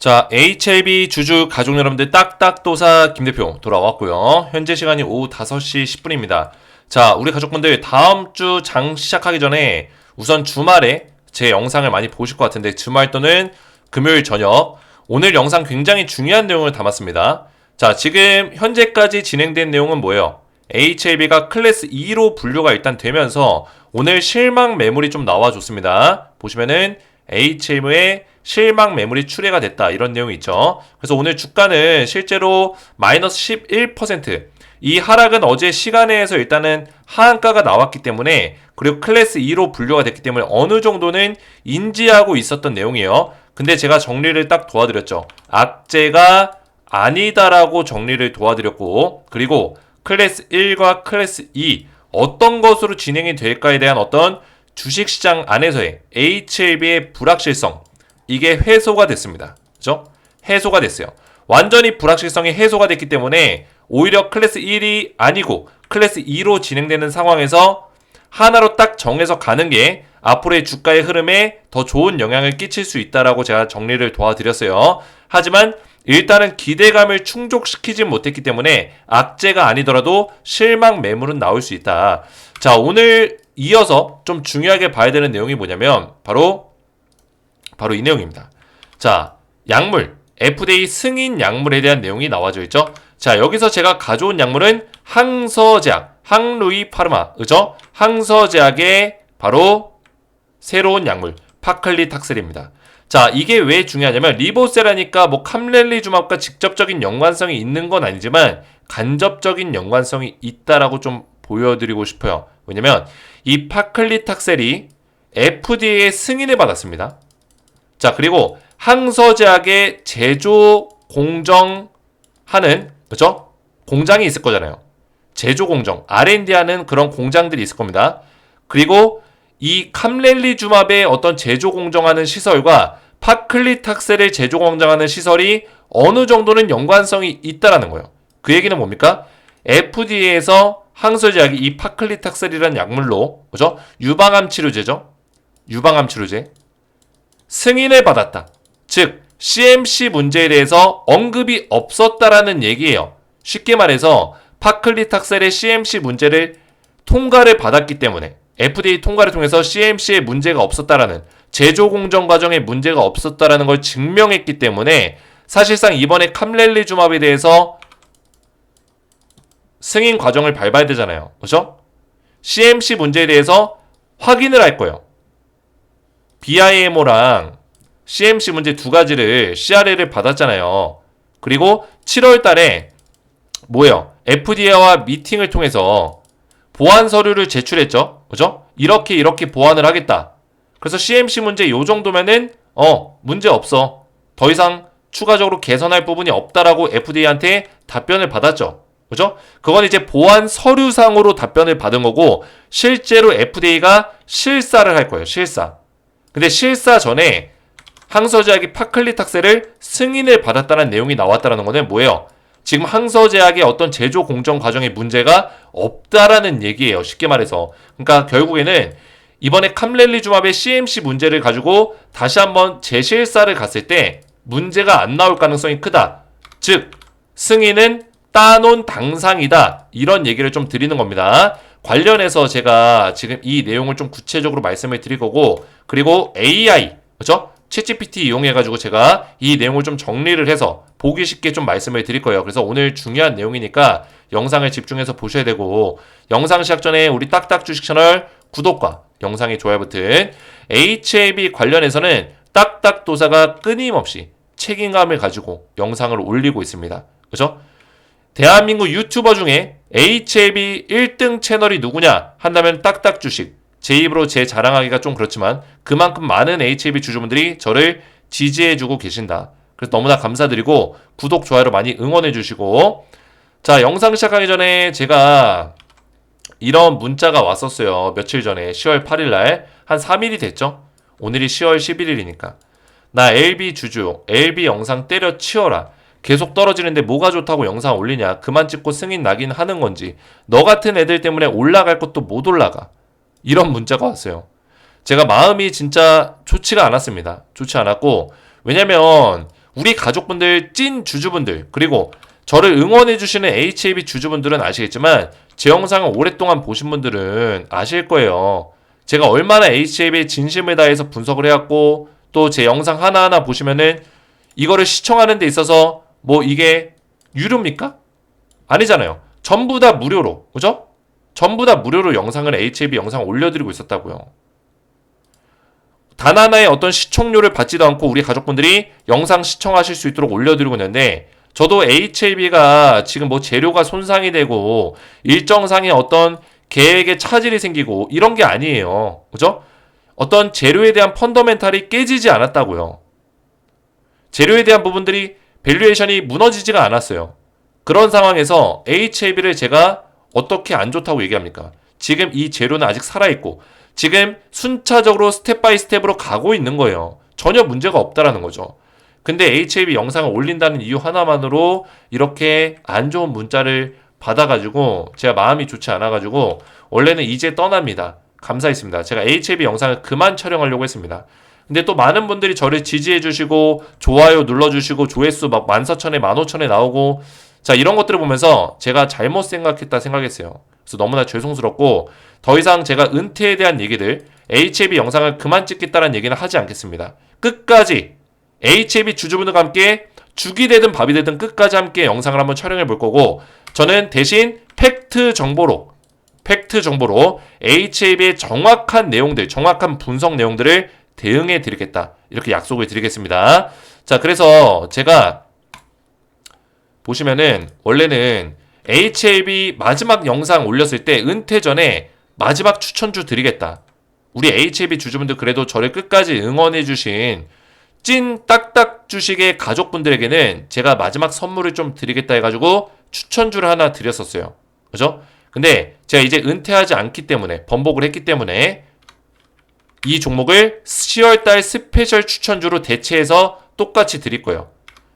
자, HLB 주주 가족 여러분들 딱딱도사 김대표 돌아왔고요. 현재 시간이 오후 5시 10분입니다. 자, 우리 가족분들 다음 주 장 시작하기 전에 우선 주말에 제 영상을 많이 보실 것 같은데 주말 또는 금요일 저녁 오늘 영상 굉장히 중요한 내용을 담았습니다. 자, 지금 현재까지 진행된 내용은 뭐예요? HLB가 클래스 2로 분류가 일단 되면서 오늘 실망 매물이 좀 나와줬습니다. 보시면은 HM의 실망 매물이 출회가 됐다 이런 내용이 있죠. 그래서 오늘 주가는 실제로 마이너스 11%, 이 하락은 어제 시간에서 일단은 하한가가 나왔기 때문에, 그리고 클래스 2로 분류가 됐기 때문에 어느 정도는 인지하고 있었던 내용이에요. 근데 제가 정리를 딱 도와드렸죠. 악재가 아니다라고 정리를 도와드렸고, 그리고 클래스 1과 클래스 2 어떤 것으로 진행이 될까에 대한 어떤 주식시장 안에서의 HLB의 불확실성, 이게 해소가 됐습니다. 그죠? 해소가 됐어요. 완전히 불확실성이 해소가 됐기 때문에 오히려 클래스 1이 아니고 클래스 2로 진행되는 상황에서 하나로 딱 정해서 가는 게 앞으로의 주가의 흐름에 더 좋은 영향을 끼칠 수 있다라고 제가 정리를 도와드렸어요. 하지만 일단은 기대감을 충족시키지 못했기 때문에 악재가 아니더라도 실망 매물은 나올 수 있다. 자, 오늘 이어서 좀 중요하게 봐야 되는 내용이 뭐냐면 바로 이 내용입니다. 자, 약물, FDA 승인 약물에 대한 내용이 나와져 있죠. 자, 여기서 제가 가져온 약물은 항서제약, 항루이파르마, 그죠? 항서제약의 바로 새로운 약물, 파클리탁셀입니다. 자, 이게 왜 중요하냐면 리보세라니까 뭐 캄렐리주맙과 직접적인 연관성이 있는 건 아니지만 간접적인 연관성이 있다라고 좀 보여드리고 싶어요. 왜냐면 이 파클리탁셀이 FDA의 승인을 받았습니다. 자, 그리고 항서제약의 제조 공정하는, 그죠? 공장이 있을 거잖아요. 제조 공정, R&D 하는 그런 공장들이 있을 겁니다. 그리고 이 캄렐리주맙의 어떤 제조 공정하는 시설과 파클리탁셀을 제조 공정하는 시설이 어느 정도는 연관성이 있다라는 거예요. 그 얘기는 뭡니까? FDA에서 항서제약이 이 파클리탁셀이라는 약물로, 그죠? 유방암 치료제죠. 유방암 치료제. 승인을 받았다. 즉 CMC 문제에 대해서 언급이 없었다라는 얘기예요. 쉽게 말해서 파클리탁셀의 CMC 문제를 통과를 받았기 때문에, FDA 통과를 통해서 CMC에 문제가 없었다라는, 제조 공정 과정에 문제가 없었다라는 걸 증명했기 때문에 사실상 이번에 캄렐리주맙에 대해서 승인 과정을 밟아야 되잖아요. 그렇죠? CMC 문제에 대해서 확인을 할 거예요. BIMO랑 CMC 문제 두 가지를 CRL을 받았잖아요. 그리고 7월 달에 뭐예요? FDA와 미팅을 통해서 보완 서류를 제출했죠. 그죠? 이렇게 보완을 하겠다. 그래서 CMC 문제 요 정도면은 문제 없어. 더 이상 추가적으로 개선할 부분이 없다라고 FDA한테 답변을 받았죠. 그죠? 그건 이제 보완 서류상으로 답변을 받은 거고, 실제로 FDA가 실사를 할 거예요. 실사. 근데 실사 전에 항서제약이 파클리탁셀을 승인을 받았다는 내용이 나왔다는 거는 뭐예요? 지금 항서제약의 어떤 제조 공정 과정에 문제가 없다라는 얘기예요. 쉽게 말해서. 그러니까 결국에는 이번에 캄렐리주맙의 CMC 문제를 가지고 다시 한번 재실사를 갔을 때 문제가 안 나올 가능성이 크다. 즉 승인은 따놓은 당상이다. 이런 얘기를 좀 드리는 겁니다. 관련해서 제가 지금 이 내용을 좀 구체적으로 말씀을 드릴 거고, 그리고 AI, 그렇죠? 챗GPT 이용해가지고 제가 이 내용을 좀 정리를 해서 보기 쉽게 좀 말씀을 드릴 거예요. 그래서 오늘 중요한 내용이니까 영상을 집중해서 보셔야 되고, 영상 시작 전에 우리 딱딱 주식 채널 구독과 영상의 좋아요 버튼, HLB 관련해서는 딱딱도사가 끊임없이 책임감을 가지고 영상을 올리고 있습니다. 그렇죠? 대한민국 유튜버 중에 HLB 1등 채널이 누구냐 한다면 딱딱 주식. 제 입으로 제 자랑하기가 좀 그렇지만 그만큼 많은 HLB 주주분들이 저를 지지해주고 계신다. 그래서 너무나 감사드리고 구독, 좋아요로 많이 응원해주시고, 자, 영상 시작하기 전에 제가 이런 문자가 왔었어요. 며칠 전에 10월 8일날 한 3일이 됐죠? 오늘이 10월 11일이니까 나 LB 주주, LB 영상 때려치워라. 계속 떨어지는데 뭐가 좋다고 영상 올리냐. 그만 찍고 승인 나긴 하는 건지. 너 같은 애들 때문에 올라갈 것도 못 올라가. 이런 문자가 왔어요. 제가 마음이 진짜 좋지가 않았습니다. 좋지 않았고, 왜냐면 우리 가족분들, 찐 주주분들, 그리고 저를 응원해주시는 HAB 주주분들은 아시겠지만 제 영상을 오랫동안 보신 분들은 아실 거예요. 제가 얼마나 HAB에 진심을 다해서 분석을 해왔고 또 제 영상 하나하나 보시면은 이거를 시청하는 데 있어서 뭐 이게 유료입니까? 아니잖아요. 전부 다 무료로, 그죠? 전부 다 무료로 영상을 HAB 영상을 올려드리고 있었다고요. 단 하나의 어떤 시청료를 받지도 않고 우리 가족분들이 영상 시청하실 수 있도록 올려드리고 있는데 저도 HAB가 지금 뭐 재료가 손상이 되고 일정상의 어떤 계획에 차질이 생기고 이런 게 아니에요. 그죠? 어떤 재료에 대한 펀더멘탈이 깨지지 않았다고요. 재료에 대한 부분들이 밸류에이션이 무너지지가 않았어요. 그런 상황에서 HAB를 제가 어떻게 안 좋다고 얘기합니까? 지금 이 재료는 아직 살아있고 지금 순차적으로 스텝 바이 스텝으로 가고 있는 거예요. 전혀 문제가 없다라는 거죠. 근데 HAB 영상을 올린다는 이유 하나만으로 이렇게 안 좋은 문자를 받아가지고 제가 마음이 좋지 않아가지고 원래는 이제 떠납니다. 감사했습니다. 제가 HAB 영상을 그만 촬영하려고 했습니다. 근데 또 많은 분들이 저를 지지해주시고 좋아요 눌러주시고 조회수 막 14,000에 15,000에 나오고 자 이런 것들을 보면서 제가 잘못 생각했다 생각했어요. 그래서 너무나 죄송스럽고 더 이상 제가 은퇴에 대한 얘기들 HAB 영상을 그만 찍겠다는 얘기는 하지 않겠습니다. 끝까지 HAB 주주분들과 함께 죽이 되든 밥이 되든 끝까지 함께 영상을 한번 촬영해 볼 거고 저는 대신 팩트 정보로 HAB의 정확한 내용들, 정확한 분석 내용들을 대응해 드리겠다. 이렇게 약속을 드리겠습니다. 자, 그래서 제가 보시면은 원래는 HAB 마지막 영상 올렸을 때 은퇴 전에 마지막 추천주 드리겠다. 우리 HAB 주주분들 그래도 저를 끝까지 응원해 주신 찐 딱딱 주식의 가족분들에게는 제가 마지막 선물을 좀 드리겠다 해가지고 추천주를 하나 드렸었어요. 그죠? 근데 제가 이제 은퇴하지 않기 때문에 번복을 했기 때문에 이 종목을 10월달 스페셜 추천주로 대체해서 똑같이 드릴 거예요.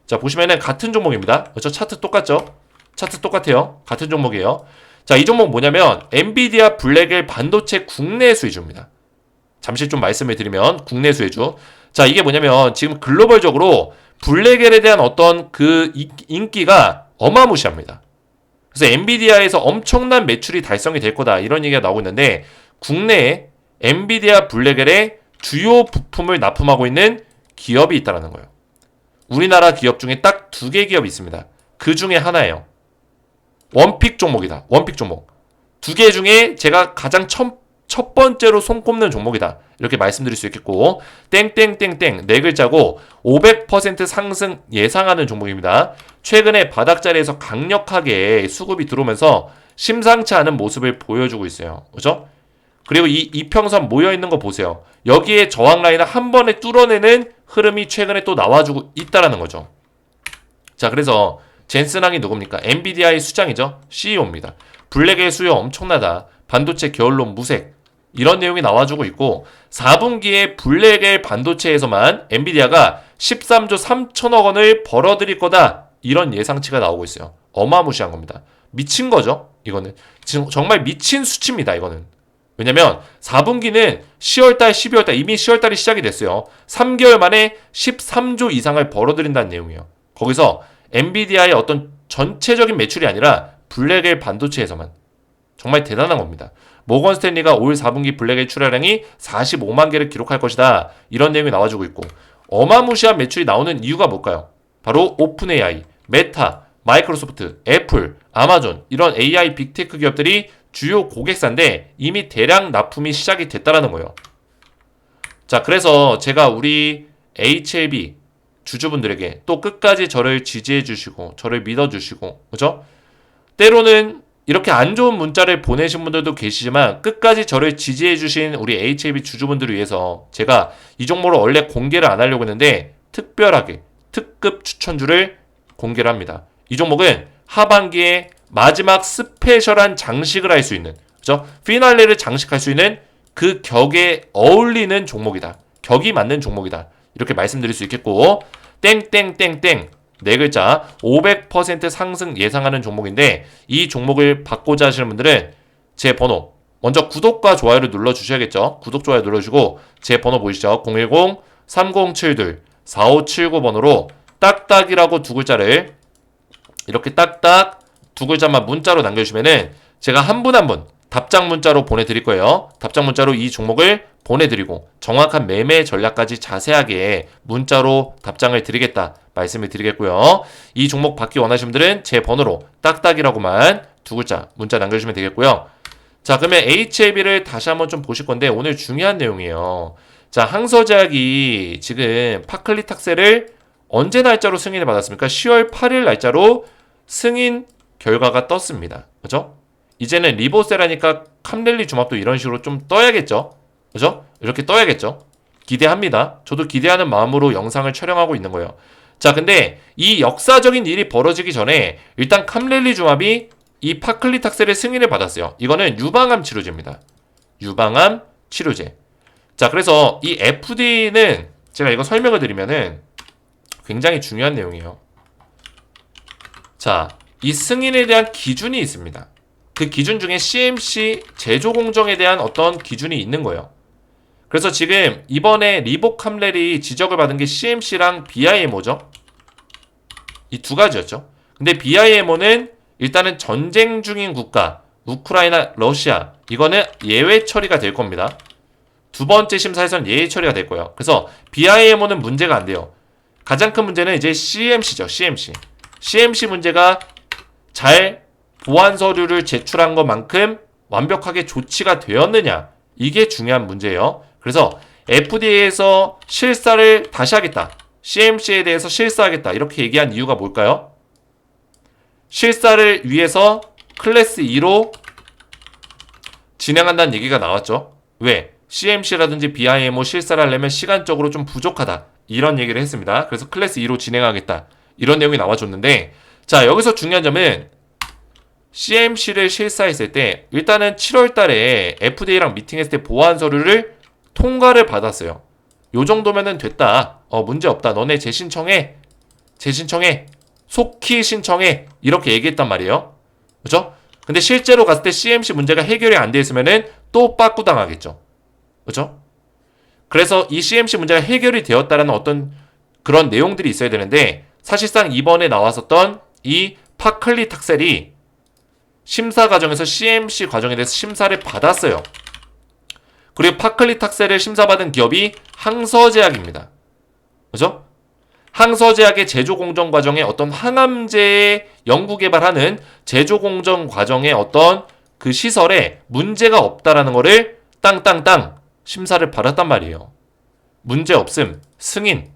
자 보시면은 같은 종목입니다. 그렇죠? 차트 똑같죠? 차트 똑같아요. 같은 종목이에요. 자 이 종목 뭐냐면 엔비디아 블랙엘 반도체 국내 수혜주입니다. 잠시 좀 말씀을 드리면 국내 수혜주. 자 이게 뭐냐면 지금 글로벌적으로 블랙엘에 대한 어떤 그 인기가 어마무시합니다. 그래서 엔비디아에서 엄청난 매출이 달성이 될 거다 이런 얘기가 나오고 있는데 국내에 엔비디아 블랙엘의 주요 부품을 납품하고 있는 기업이 있다는 거예요. 우리나라 기업 중에 딱 2개 기업이 있습니다. 그 중에 하나예요. 원픽 종목이다. 원픽 종목. 2개 중에 제가 가장 첫 번째로 손꼽는 종목이다. 이렇게 말씀드릴 수 있겠고 땡땡땡땡 4글자고 500% 상승 예상하는 종목입니다. 최근에 바닥자리에서 강력하게 수급이 들어오면서 심상치 않은 모습을 보여주고 있어요. 그죠? 그리고 이 이평선 모여있는 거 보세요. 여기에 저항 라인을 한 번에 뚫어내는 흐름이 최근에 또 나와주고 있다라는 거죠. 자 그래서 젠슨항이 누굽니까? 엔비디아의 수장이죠. CEO입니다. 블랙의 수요 엄청나다. 반도체 겨울론 무색. 이런 내용이 나와주고 있고 4분기에 블랙엘 반도체에서만 엔비디아가 13조 3천억 원을 벌어들일 거다. 이런 예상치가 나오고 있어요. 어마무시한 겁니다. 미친 거죠. 이거는 지금 정말 미친 수치입니다. 이거는. 왜냐면 4분기는 10월달, 12월달 이미 10월달이 시작이 됐어요. 3개월 만에 13조 이상을 벌어들인다는 내용이에요. 거기서 엔비디아의 어떤 전체적인 매출이 아니라 블랙엘 반도체에서만 정말 대단한 겁니다. 모건 스탠리가 올 4분기 블랙엘 출하량이 45만 개를 기록할 것이다. 이런 내용이 나와주고 있고 어마무시한 매출이 나오는 이유가 뭘까요? 바로 오픈 AI, 메타, 마이크로소프트, 애플, 아마존 이런 AI 빅테크 기업들이 주요 고객사인데 이미 대량 납품이 시작이 됐다라는 거예요. 자, 그래서 제가 우리 HAB 주주분들에게 또 끝까지 저를 지지해 주시고 저를 믿어 주시고 그죠? 때로는 이렇게 안 좋은 문자를 보내신 분들도 계시지만 끝까지 저를 지지해 주신 우리 HAB 주주분들을 위해서 제가 이 종목을 원래 공개를 안 하려고 했는데 특별하게 특급 추천주를 공개를 합니다. 이 종목은 하반기에 마지막 스페셜한 장식을 할 수 있는 그죠? 피날레를 장식할 수 있는 그 격에 어울리는 종목이다. 격이 맞는 종목이다. 이렇게 말씀드릴 수 있겠고 땡땡땡땡 4글자 500% 상승 예상하는 종목인데 이 종목을 받고자 하시는 분들은 제 번호 먼저 구독과 좋아요를 눌러주셔야겠죠. 구독, 좋아요 눌러주시고 제 번호 보이시죠? 010-3072-4579번호로 딱딱이라고 두 글자를 이렇게 딱딱 두 글자만 문자로 남겨주시면은 제가 한 분 한 분 답장 문자로 보내드릴 거예요. 답장 문자로 이 종목을 보내드리고 정확한 매매 전략까지 자세하게 문자로 답장을 드리겠다 말씀을 드리겠고요. 이 종목 받기 원하시는 분들은 제 번호로 딱딱이라고만 두 글자 문자 남겨주시면 되겠고요. 자, 그러면 HLB를 다시 한번 좀 보실 건데 오늘 중요한 내용이에요. 자, 항서제약이 지금 파클리탁셀을 언제 날짜로 승인을 받았습니까? 10월 8일 날짜로 승인 결과가 떴습니다. 그죠? 이제는 리보세라니까 캄렐리 주맙도 이런 식으로 좀 떠야겠죠? 그죠? 이렇게 떠야겠죠? 기대합니다. 저도 기대하는 마음으로 영상을 촬영하고 있는 거예요. 자, 근데 이 역사적인 일이 벌어지기 전에 일단 캄렐리 주맙이 이 파클리탁셀의 승인을 받았어요. 이거는 유방암 치료제입니다. 유방암 치료제. 자, 그래서 이 FDA는 제가 이거 설명을 드리면은 굉장히 중요한 내용이에요. 자, 이 승인에 대한 기준이 있습니다. 그 기준 중에 CMC 제조 공정에 대한 어떤 기준이 있는 거예요. 그래서 지금 이번에 리보캄렐이 지적을 받은 게 CMC랑 BIMO죠. 이 두 가지였죠. 근데 BIMO는 일단은 전쟁 중인 국가, 우크라이나, 러시아, 이거는 예외 처리가 될 겁니다. 두 번째 심사에서는 예외 처리가 될 거예요. 그래서 BIMO는 문제가 안 돼요. 가장 큰 문제는 이제 CMC죠. CMC 문제가 잘 보안 서류를 제출한 것만큼 완벽하게 조치가 되었느냐, 이게 중요한 문제예요. 그래서 FDA에서 실사를 다시 하겠다, CMC에 대해서 실사하겠다 이렇게 얘기한 이유가 뭘까요? 실사를 위해서 클래스 2로 진행한다는 얘기가 나왔죠. 왜? CMC라든지 BIMO 실사를 하려면 시간적으로 좀 부족하다 이런 얘기를 했습니다. 그래서 클래스 2로 진행하겠다 이런 내용이 나와줬는데, 자, 여기서 중요한 점은 CMC를 실사했을 때 일단은 7월 달에 FDA랑 미팅했을 때 보안 서류를 통과를 받았어요. 요 정도면은 됐다. 문제 없다. 너네 재신청해. 속히 신청해. 이렇게 얘기했단 말이에요. 그죠? 근데 실제로 갔을 때 CMC 문제가 해결이 안 돼 있으면은 또 빠꾸 당하겠죠. 그죠? 그래서 이 CMC 문제가 해결이 되었다라는 어떤 그런 내용들이 있어야 되는데, 사실상 이번에 나왔었던 이 파클리탁셀이 심사 과정에서 CMC 과정에 대해서 심사를 받았어요. 그리고 파클리탁셀을 심사받은 기업이 항서제약입니다. 그죠? 항서제약의 제조 공정 과정에 어떤 항암제 연구 개발하는 제조 공정 과정에 어떤 그 시설에 문제가 없다라는 거를 땅땅땅 심사를 받았단 말이에요. 문제 없음, 승인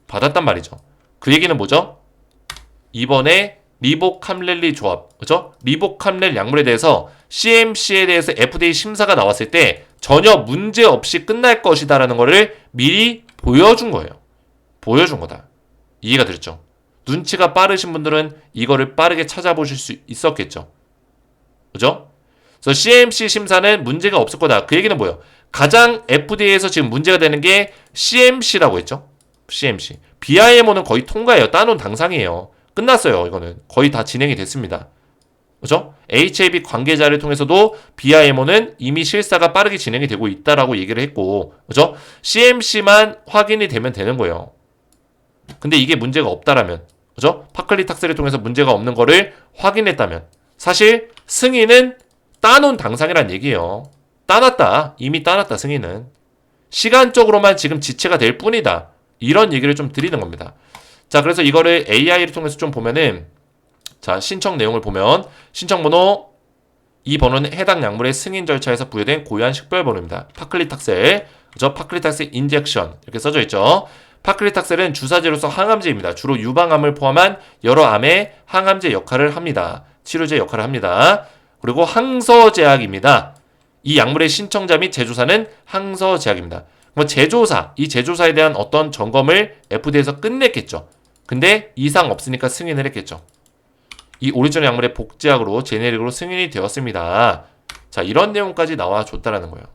받았단 말이죠. 그 얘기는 뭐죠? 이번에 리보캄렐리 조합, 그죠? 리보캄렐 약물에 대해서 CMC에 대해서 FDA 심사가 나왔을 때 전혀 문제 없이 끝날 것이다라는 거를 미리 보여준 거예요. 보여준 거다. 이해가 되셨죠? 눈치가 빠르신 분들은 이거를 빠르게 찾아보실 수 있었겠죠. 그죠? 그래서 CMC 심사는 문제가 없을 거다. 그 얘기는 뭐예요? 가장 FDA에서 지금 문제가 되는 게 CMC라고 했죠. CMC. BIMO는 거의 통과예요. 따놓은 당상이에요. 끝났어요. 이거는 거의 다 진행이 됐습니다. 그죠? HAB 관계자를 통해서도 BIMO는 이미 실사가 빠르게 진행이 되고 있다라고 얘기를 했고, 그죠? CMC만 확인이 되면 되는 거예요. 근데 이게 문제가 없다라면, 그죠? 파클리탁셀을 통해서 문제가 없는 거를 확인했다면, 사실 승인은 따놓은 당상이란 얘기예요. 따놨다. 이미 따놨다, 승인은. 시간적으로만 지금 지체가 될 뿐이다. 이런 얘기를 좀 드리는 겁니다. 자, 그래서 이거를 AI를 통해서 좀 보면은, 자, 신청 내용을 보면 신청번호, 이 번호는 해당 약물의 승인 절차에서 부여된 고유한 식별번호입니다. 파클리탁셀, 그죠? 파클리탁셀 인젝션 이렇게 써져 있죠. 파클리탁셀은 주사제로서 항암제입니다. 주로 유방암을 포함한 여러 암의 항암제 역할을 합니다. 치료제 역할을 합니다. 그리고 항서제약입니다. 이 약물의 신청자 및 제조사는 항서제약입니다. 그럼 제조사, 이 제조사에 대한 어떤 점검을 FDA에서 끝냈겠죠. 근데 이상 없으니까 승인을 했겠죠. 이 오리지널 약물의 복제약으로 제네릭으로 승인이 되었습니다. 자, 이런 내용까지 나와줬다라는 거예요.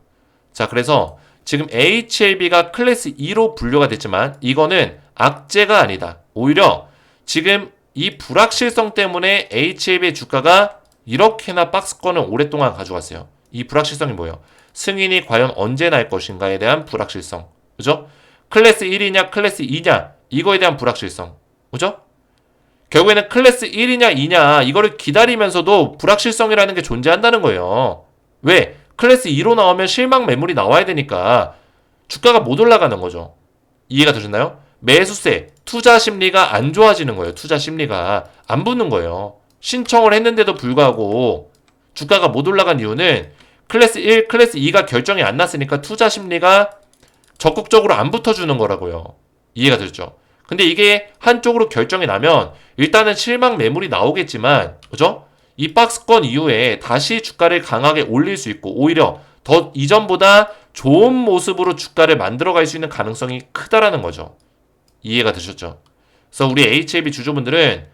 자, 그래서 지금 HLB가 클래스 2로 분류가 됐지만 이거는 악재가 아니다. 오히려 지금 이 불확실성 때문에 HLB의 주가가 이렇게나 박스권을 오랫동안 가져갔어요. 이 불확실성이 뭐예요? 승인이 과연 언제 날 것인가에 대한 불확실성. 그죠? 클래스 1이냐 클래스 2냐 이거에 대한 불확실성. 그죠? 결국에는 클래스 1이냐 2냐 이거를 기다리면서도 불확실성이라는 게 존재한다는 거예요. 왜? 클래스 2로 나오면 실망 매물이 나와야 되니까 주가가 못 올라가는 거죠. 이해가 되셨나요? 매수세, 투자 심리가 안 좋아지는 거예요. 투자 심리가 안 붙는 거예요. 신청을 했는데도 불구하고 주가가 못 올라간 이유는 클래스 1, 클래스 2가 결정이 안 났으니까 투자 심리가 적극적으로 안 붙어주는 거라고요. 이해가 되죠? 근데 이게 한쪽으로 결정이 나면 일단은 실망 매물이 나오겠지만, 그죠? 이 박스권 이후에 다시 주가를 강하게 올릴 수 있고 오히려 더 이전보다 좋은 모습으로 주가를 만들어갈 수 있는 가능성이 크다라는 거죠. 이해가 되셨죠? 그래서 우리 HLB 주주분들은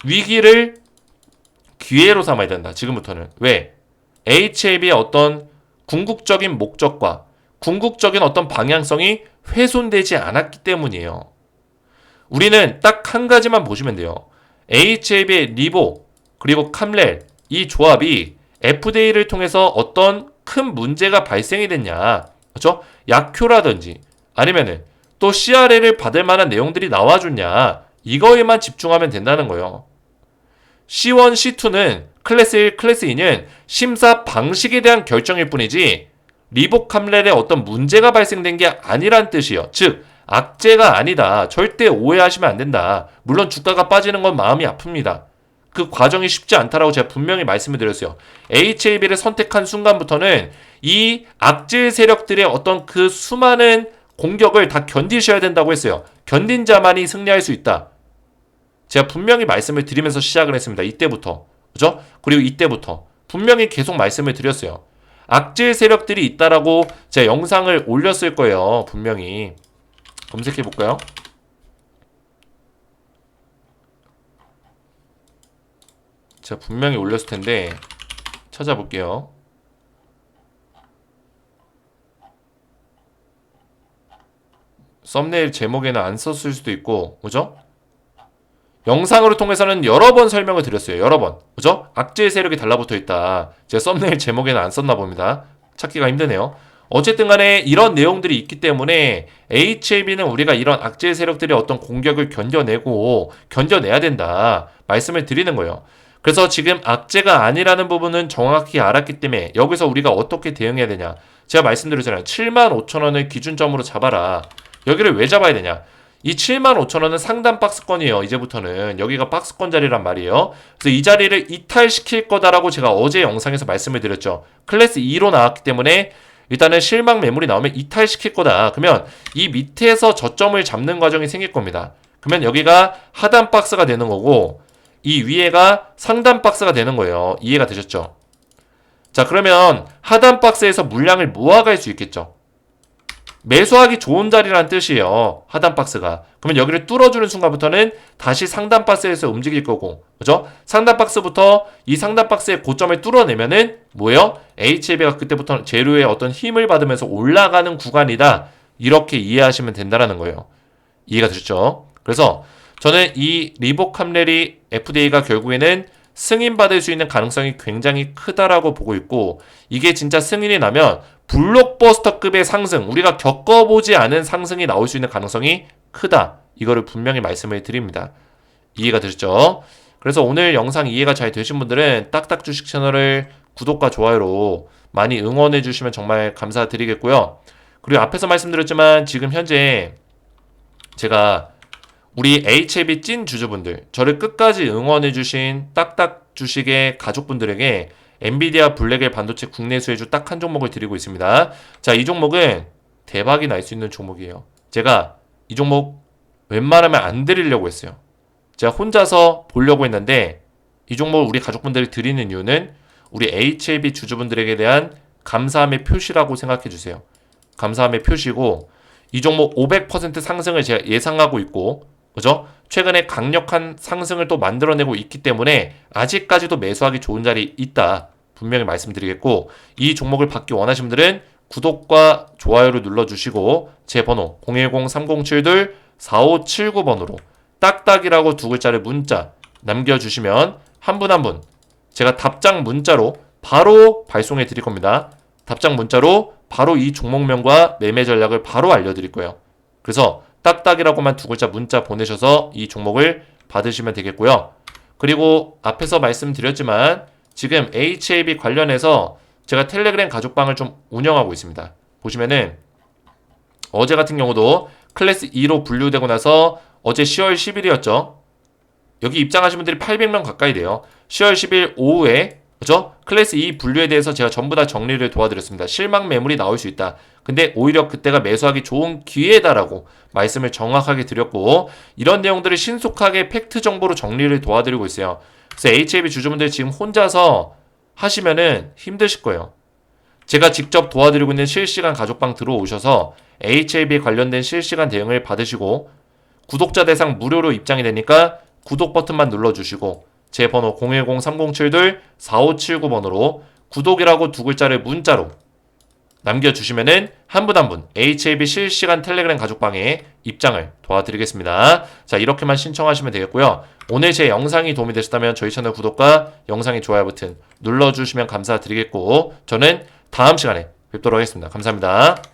위기를 기회로 삼아야 된다. 지금부터는. 왜? HLB의 어떤 궁극적인 목적과 궁극적인 어떤 방향성이 훼손되지 않았기 때문이에요. 우리는 딱 한 가지만 보시면 돼요. HLB의 리보 그리고 캄렐 이 조합이 FDA를 통해서 어떤 큰 문제가 발생이 됐냐, 그렇죠? 약효라든지 아니면은 또 CRL을 받을 만한 내용들이 나와줬냐 이거에만 집중하면 된다는 거예요. C1, C2는 클래스 1, 클래스 2는 심사 방식에 대한 결정일 뿐이지 리보 캄렐에 어떤 문제가 발생된 게 아니란 뜻이에요. 즉 악재가 아니다. 절대 오해하시면 안 된다. 물론 주가가 빠지는 건 마음이 아픕니다. 그 과정이 쉽지 않다라고 제가 분명히 말씀을 드렸어요. HLB를 선택한 순간부터는 이 악질 세력들의 어떤 그 수많은 공격을 다 견디셔야 된다고 했어요. 견딘 자만이 승리할 수 있다. 제가 분명히 말씀을 드리면서 시작을 했습니다. 이때부터. 그죠? 그리고 이때부터. 분명히 계속 말씀을 드렸어요. 악질 세력들이 있다라고 제가 영상을 올렸을 거예요. 분명히. 검색해 볼까요? 제가 분명히 올렸을 텐데 찾아볼게요. 썸네일 제목에는 안 썼을 수도 있고, 그죠? 영상으로 통해서는 여러 번 설명을 드렸어요. 여러 번. 그죠? 악질 세력이 달라붙어 있다. 제가 썸네일 제목에는 안 썼나 봅니다. 찾기가 힘드네요. 어쨌든 간에 이런 내용들이 있기 때문에 HLB는 우리가 이런 악질 세력들의 어떤 공격을 견뎌내야 된다. 말씀을 드리는 거예요. 그래서 지금 악재가 아니라는 부분은 정확히 알았기 때문에 여기서 우리가 어떻게 대응해야 되냐. 제가 말씀드렸잖아요. 75,000원을 기준점으로 잡아라. 여기를 왜 잡아야 되냐. 이 75,000원은 상단 박스권이에요. 이제부터는. 여기가 박스권 자리란 말이에요. 그래서 이 자리를 이탈시킬 거다라고 제가 어제 영상에서 말씀을 드렸죠. 클래스 2로 나왔기 때문에 일단은 실망 매물이 나오면 이탈시킬 거다. 그러면 이 밑에서 저점을 잡는 과정이 생길 겁니다. 그러면 여기가 하단 박스가 되는 거고 이 위에가 상단 박스가 되는 거예요. 이해가 되셨죠? 자, 그러면 하단 박스에서 물량을 모아갈 수 있겠죠. 매수하기 좋은 자리라는 뜻이에요. 하단 박스가. 그러면 여기를 뚫어주는 순간부터는 다시 상단 박스에서 움직일 거고, 그죠? 상단 박스부터 이 상단 박스의 고점을 뚫어내면은 뭐예요? HLB가 그때부터 재료의 어떤 힘을 받으면서 올라가는 구간이다. 이렇게 이해하시면 된다라는 거예요. 이해가 되셨죠? 그래서 저는 이 리보 캄렐이 FDA가 결국에는 승인받을 수 있는 가능성이 굉장히 크다라고 보고 있고, 이게 진짜 승인이 나면 블록버스터급의 상승, 우리가 겪어보지 않은 상승이 나올 수 있는 가능성이 크다. 이거를 분명히 말씀을 드립니다. 이해가 되셨죠? 그래서 오늘 영상 이해가 잘 되신 분들은 딱딱 주식 채널을 구독과 좋아요로 많이 응원해 주시면 정말 감사드리겠고요. 그리고 앞에서 말씀드렸지만 지금 현재 제가 우리 HLB 찐 주주분들, 저를 끝까지 응원해 주신 딱딱 주식의 가족분들에게 엔비디아 블랙엘 반도체 국내 수혜주 딱 한 종목을 드리고 있습니다. 자, 이 종목은 대박이 날 수 있는 종목이에요. 제가 이 종목 웬만하면 안 드리려고 했어요. 제가 혼자서 보려고 했는데 이 종목을 우리 가족분들이 드리는 이유는 우리 HLB 주주분들에게 대한 감사함의 표시라고 생각해 주세요. 감사함의 표시고 이 종목 500% 상승을 제가 예상하고 있고, 그죠? 최근에 강력한 상승을 또 만들어내고 있기 때문에 아직까지도 매수하기 좋은 자리 있다. 분명히 말씀드리겠고, 이 종목을 받기 원하시는 분들은 구독과 좋아요를 눌러주시고 제 번호 010-3072-4579번으로 딱딱이라고 두 글자를 문자 남겨주시면 한 분 한 분 제가 답장 문자로 바로 발송해 드릴 겁니다. 답장 문자로 바로 이 종목명과 매매 전략을 바로 알려드릴 거예요. 그래서 딱딱이라고만 두 글자 문자 보내셔서 이 종목을 받으시면 되겠고요. 그리고 앞에서 말씀드렸지만 지금 HAB 관련해서 제가 텔레그램 가족방을 좀 운영하고 있습니다. 보시면은 어제 같은 경우도 클래스 2로 분류되고 나서 어제 10월 10일이었죠. 여기 입장하신 분들이 800명 가까이 돼요. 10월 10일 오후에 그죠? 클래스 2 분류에 대해서 제가 전부 다 정리를 도와드렸습니다. 실망 매물이 나올 수 있다. 근데 오히려 그때가 매수하기 좋은 기회다라고 말씀을 정확하게 드렸고 이런 내용들을 신속하게 팩트 정보로 정리를 도와드리고 있어요. 그래서 HAB 주주분들 지금 혼자서 하시면은 힘드실 거예요. 제가 직접 도와드리고 있는 실시간 가족방 들어오셔서 HAB 관련된 실시간 대응을 받으시고 구독자 대상 무료로 입장이 되니까 구독 버튼만 눌러주시고 제 번호 010-3072-4579번으로 구독이라고 두 글자를 문자로 남겨주시면은 한 분 한 분 HAB 실시간 텔레그램 가족방에 입장을 도와드리겠습니다. 자, 이렇게만 신청하시면 되겠고요. 오늘 제 영상이 도움이 되셨다면 저희 채널 구독과 영상의 좋아요 버튼 눌러주시면 감사드리겠고 저는 다음 시간에 뵙도록 하겠습니다. 감사합니다.